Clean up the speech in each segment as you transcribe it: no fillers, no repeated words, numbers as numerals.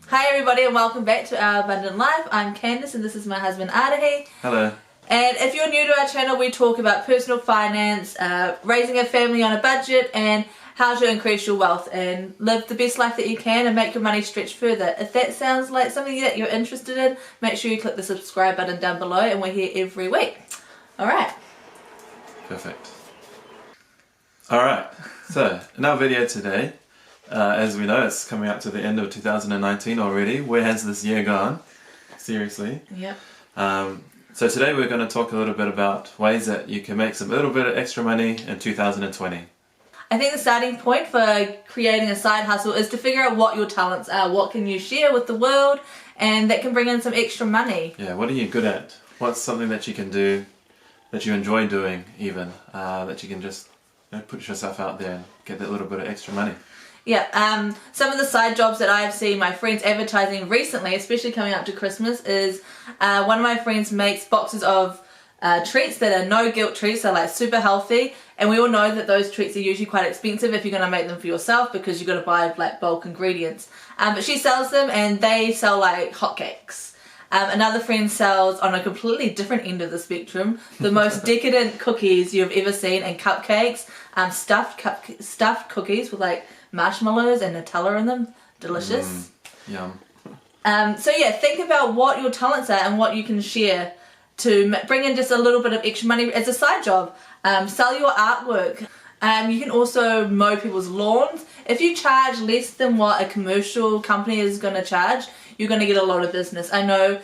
Hi everybody and welcome back to Our Abundant Life. I'm Candice and this is my husband Adahi. Hello. And if you're new to our channel, we talk about personal finance, raising a family on a budget, and how to increase your wealth and live the best life that you can and make your money stretch further. If that sounds like something that you're interested in, make sure you click the subscribe button down below, and we're here every week. Alright. Perfect. Alright, so in our video today, as we know, it's coming up to the end of 2019 already. Where has this year gone? Seriously. Yep. So today we're going to talk a little bit about ways that you can make some little bit of extra money in 2020. I think the starting point for creating a side hustle is to figure out what your talents are, what can you share with the world, and that can bring in some extra money. Yeah, what are you good at? What's something that you can do, that you enjoy doing even, that you can just put yourself out there and get that little bit of extra money? Yeah, some of the side jobs that I've seen my friends advertising recently, especially coming up to Christmas, is one of my friends makes boxes of treats that are no guilt treats, they're like super healthy, and we all know that those treats are usually quite expensive if you're going to make them for yourself because you've got to buy like bulk ingredients. But she sells them and they sell like hotcakes. Another friend sells, on a completely different end of the spectrum, the most decadent cookies you've ever seen, and cupcakes, stuffed cookies with like marshmallows and Nutella in them. Delicious. Yum. So yeah, think about what your talents are and what you can share to bring in just a little bit of extra money as a side job. Sell your artwork. You can also mow people's lawns. If you charge less than what a commercial company is going to charge, you're going to get a lot of business. I know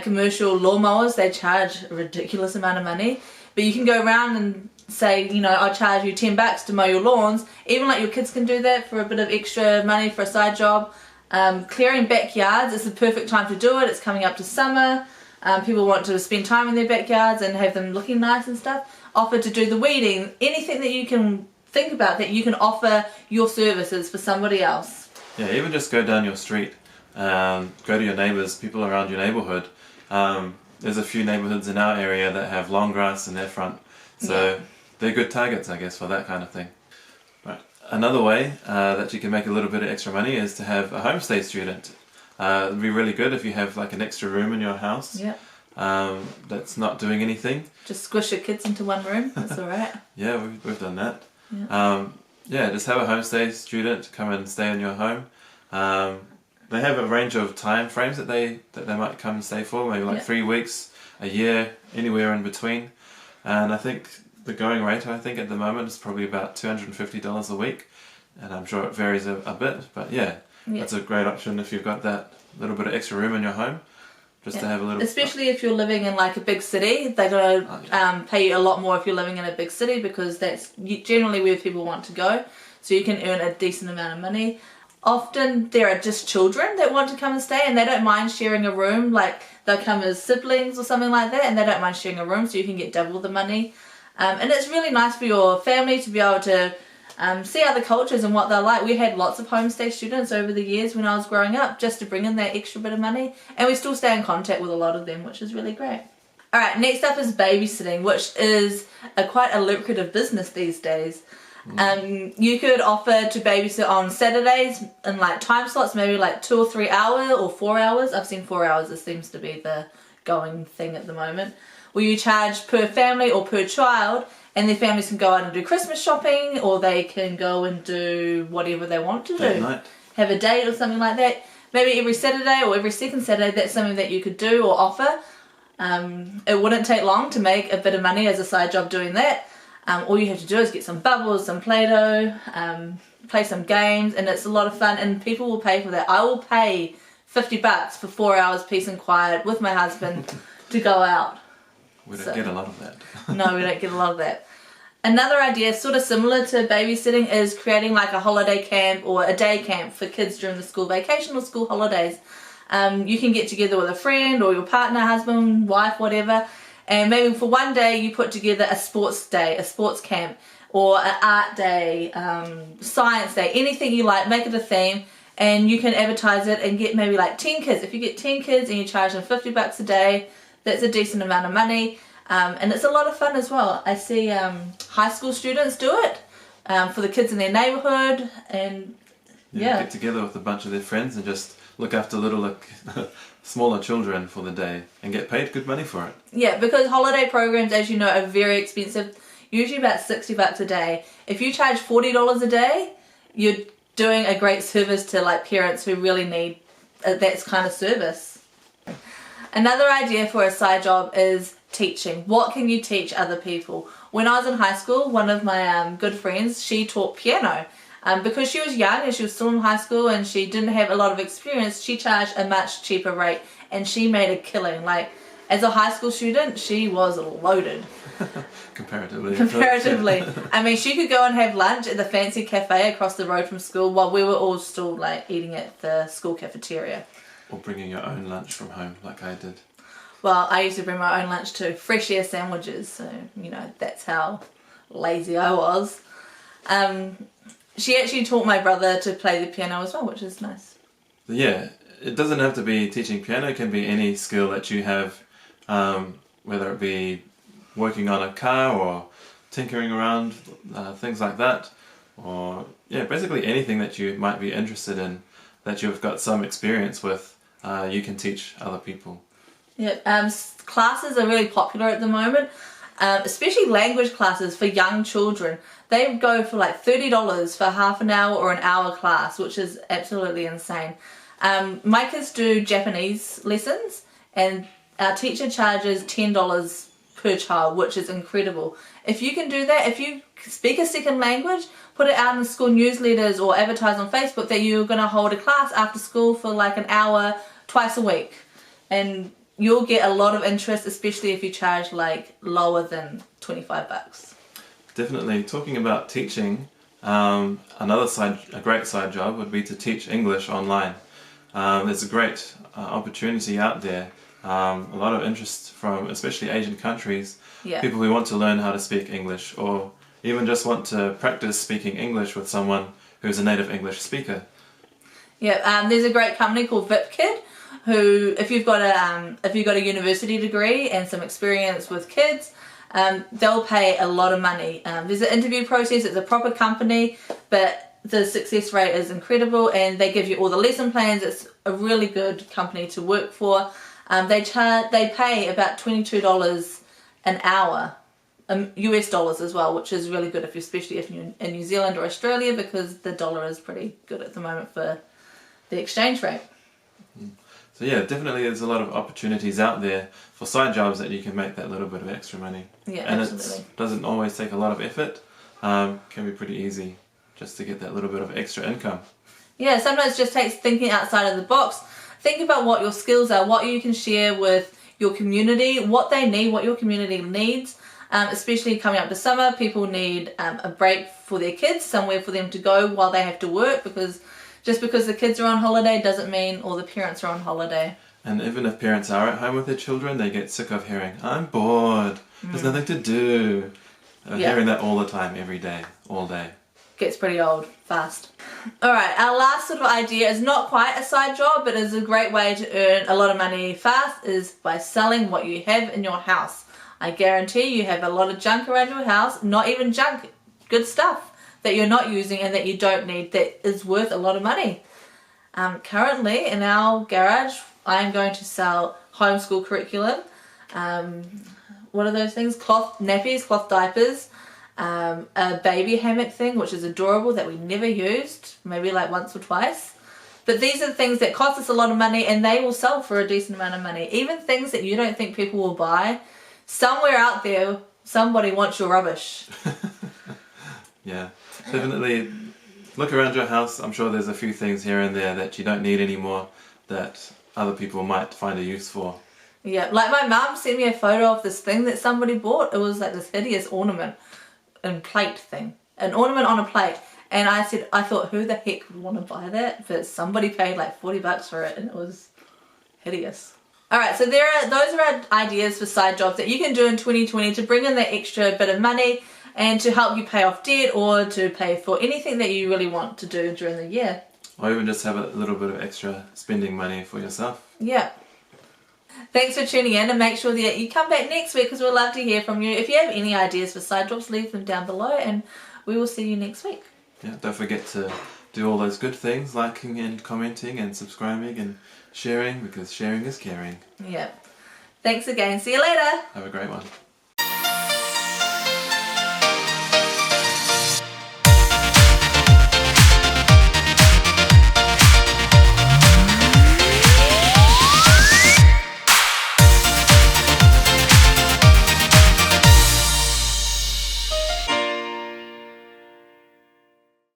commercial lawnmowers, they charge a ridiculous amount of money, but you can go around and say, you know, I'll charge you $10 to mow your lawns. Even like your kids can do that for a bit of extra money for a side job. Clearing backyards is the perfect time to do it. It's coming up to summer. People want to spend time in their backyards and have them looking nice and stuff. Offer to do the weeding. Anything that you can think about that you can offer your services for somebody else. Yeah, even just go down your street, go to your neighbours, people around your neighbourhood. There's a few neighbourhoods in our area that have long grass in their front, so they're good targets, I guess, for that kind of thing. Right. Another way that you can make a little bit of extra money is to have a homestay student. It'd be really good if you have like an extra room in your house. Yeah. That's not doing anything. Just squish your kids into one room. That's all right. Yeah, we've done that. Yeah. Just have a homestay student come and stay in your home. They have a range of time frames that they might come and stay for, maybe like 3 weeks, a year, anywhere in between. And I think the going rate, at the moment is probably about $250 a week, and I'm sure it varies a bit, but that's a great option if you've got that little bit of extra room in your home, just to have a little... Especially if you're living in like a big city, they're going to pay you a lot more if you're living in a big city, because that's generally where people want to go, so you can earn a decent amount of money. Often there are just children that want to come and stay and they don't mind sharing a room, like they'll come as siblings or something like that, and they don't mind sharing a room, so you can get double the money. And it's really nice for your family to be able to see other cultures and what they're like. We had lots of homestay students over the years when I was growing up, just to bring in that extra bit of money, and we still stay in contact with a lot of them, which is really great. Alright, next up is babysitting, which is quite a lucrative business these days. You could offer to babysit on Saturdays in like time slots, maybe like 2 or 3 hours or 4 hours. I've seen 4 hours, this seems to be the going thing at the moment. Where you charge per family or per child, and their families can go out and do Christmas shopping, or they can go and do whatever they want to do. Night. Have a date or something like that. Maybe every Saturday or every second Saturday, that's something that you could do or offer. It wouldn't take long to make a bit of money as a side job doing that. All you have to do is get some bubbles, some Play-Doh, play some games, and it's a lot of fun, and people will pay for that. I will pay $50 for 4 hours peace and quiet with my husband to go out. We don't get a lot of that. No, we don't get a lot of that. Another idea, sort of similar to babysitting, is creating like a holiday camp or a day camp for kids during the school vacation or school holidays. You can get together with a friend or your partner, husband, wife, whatever, and maybe for one day you put together a sports day, a sports camp, or an art day, science day, anything you like, make it a theme, and you can advertise it and get maybe like 10 kids. If you get 10 kids and you charge them $50 a day, that's a decent amount of money, and it's a lot of fun as well. I see high school students do it for the kids in their neighbourhood, and get together with a bunch of their friends and just look after little, smaller children for the day and get paid good money for it. Yeah, because holiday programs, as you know, are very expensive. Usually about $60 a day. If you charge $40 a day, you're doing a great service to like parents who really need that kind of service. Another idea for a side job is teaching. What can you teach other people? When I was in high school, one of my good friends, she taught piano. Because she was young and she was still in high school and she didn't have a lot of experience, she charged a much cheaper rate and she made a killing. Like, as a high school student, she was loaded. Comparatively. I mean, she could go and have lunch at the fancy cafe across the road from school while we were all still like eating at the school cafeteria. Or bringing your own lunch from home like I did. Well, I used to bring my own lunch too. Fresh air sandwiches. So, you know, that's how lazy I was. She actually taught my brother to play the piano as well, which is nice. Yeah, it doesn't have to be teaching piano. It can be any skill that you have, whether it be working on a car or tinkering around, things like that. Or, yeah, basically anything that you might be interested in that you've got some experience with, you can teach other people. Yeah, classes are really popular at the moment, especially language classes for young children. They go for like $30 for half an hour or an hour class, which is absolutely insane. My kids do Japanese lessons and our teacher charges $10 per child, which is incredible. If you can do that, if you speak a second language, put it out in school newsletters or advertise on Facebook that you're going to hold a class after school for like an hour twice a week. And you'll get a lot of interest, especially if you charge like lower than $25. Definitely. Talking about teaching, a great side job would be to teach English online. There's a great opportunity out there. A lot of interest from especially Asian countries. Yeah. People who want to learn how to speak English or even just want to practice speaking English with someone who's a native English speaker. Yeah, there's a great company called VipKid who, if you've got a university degree and some experience with kids, they'll pay a lot of money. There's an interview process, it's a proper company, but the success rate is incredible and they give you all the lesson plans. It's a really good company to work for. They pay about $22 an hour, US dollars as well, which is really good especially if you're in New Zealand or Australia, because the dollar is pretty good at the moment for the exchange rate. So yeah, definitely there's a lot of opportunities out there for side jobs that you can make that little bit of extra money. Yeah, and absolutely. it doesn't always take a lot of effort. Can be pretty easy just to get that little bit of extra income. Yeah, sometimes it just takes thinking outside of the box. Think about what your skills are, what you can share with your community, what they need, what your community needs. Especially coming up to summer, people need a break for their kids, somewhere for them to go while they have to work, because just because the kids are on holiday doesn't mean all the parents are on holiday. And even if parents are at home with their children, they get sick of hearing, I'm bored, there's nothing to do. Hearing that all the time, every day, all day. Gets pretty old fast. Alright, our last sort of idea is not quite a side job, but is a great way to earn a lot of money fast, is by selling what you have in your house. I guarantee you have a lot of junk around your house, not even junk, good stuff that you're not using and that you don't need that is worth a lot of money. Currently in our garage, I am going to sell homeschool curriculum. What are those things? Cloth nappies, cloth diapers, a baby hammock thing, which is adorable, that we never used, maybe like once or twice. But these are the things that cost us a lot of money and they will sell for a decent amount of money. Even things that you don't think people will buy, somewhere out there, somebody wants your rubbish. Yeah, definitely look around your house. I'm sure there's a few things here and there that you don't need anymore that other people might find a use for. Yeah, like my mum sent me a photo of this thing that somebody bought. It was like this hideous ornament and plate thing. An ornament on a plate. And I thought, who the heck would want to buy that? But somebody paid like $40 for it and it was hideous. Alright, so those are our ideas for side jobs that you can do in 2020 to bring in that extra bit of money and to help you pay off debt or to pay for anything that you really want to do during the year. Or even just have a little bit of extra spending money for yourself. Yeah. Thanks for tuning in, and make sure that you come back next week because we'd love to hear from you. If you have any ideas for side jobs, leave them down below and we will see you next week. Yeah, don't forget to do all those good things, liking and commenting and subscribing and sharing, because sharing is caring. Yeah. Thanks again. See you later. Have a great one.